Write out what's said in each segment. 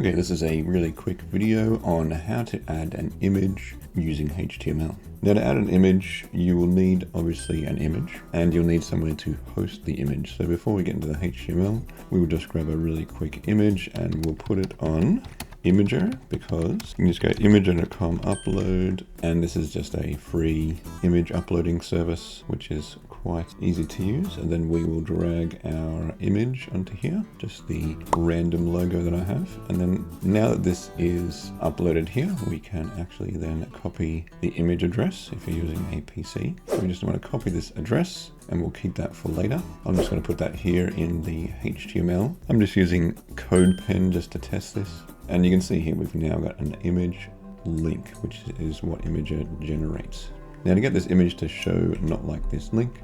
Okay, this is a really quick video on how to add an image using HTML. Now, to add an image, you will need obviously an image and you'll need somewhere to host the image. So before we get into the HTML, we will just grab a really quick image and we'll put it on Imgur, because you can just go imgur.com upload, and this is just a free image uploading service which is quite easy to use. And then we will drag our image onto here, just the random logo that I have. And then now that this is uploaded here, we can actually then copy the image address if you're using a PC. So we just want to copy this address and we'll keep that for later. I'm just going to put that here in the HTML. I'm just using CodePen just to test this. And you can see here we've now got an image link, which is what Imgur generates. Now, to get this image to show not like this link,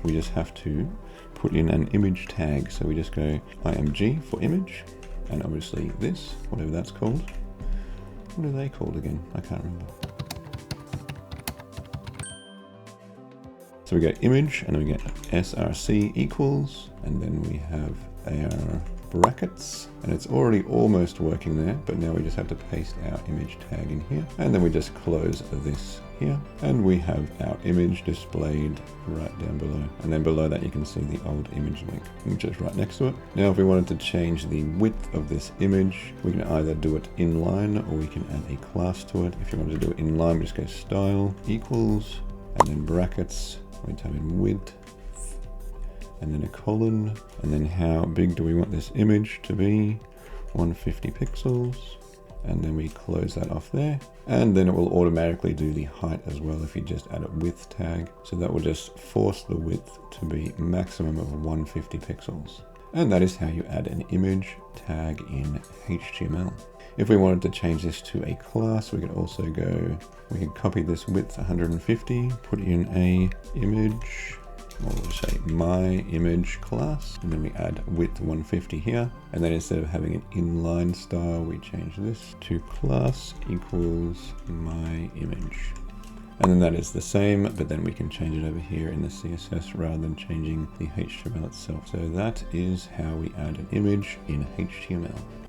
we just have to put in an image tag. So we just go img for image, and obviously this, whatever that's called. What are they called again? I can't remember. So we get image, and then we get src equals, and then we have our brackets, and it's already almost working there, but now we just have to paste our image tag in here, and then we just close this here, and we have our image displayed right down below. And then below that you can see the old image link, which is right next to it. Now, if we wanted to change the width of this image, we can either do it inline or we can add a class to it. If you want to do it inline, we just go style equals, and then brackets, we type in width, and then a colon, and then how big do we want this image to be? 150 pixels, and then we close that off there, and then it will automatically do the height as well if you just add a width tag. So that will just force the width to be maximum of 150 pixels. And that is how you add an image tag in HTML. If we wanted to change this to a class, we could also go, we could copy this width 150, put in a image, or we'll say my image class, and then we add width 150 here. And then instead of having an inline style, we change this to class equals my image. And then that is the same, but then we can change it over here in the CSS rather than changing the HTML itself. So that is how we add an image in HTML.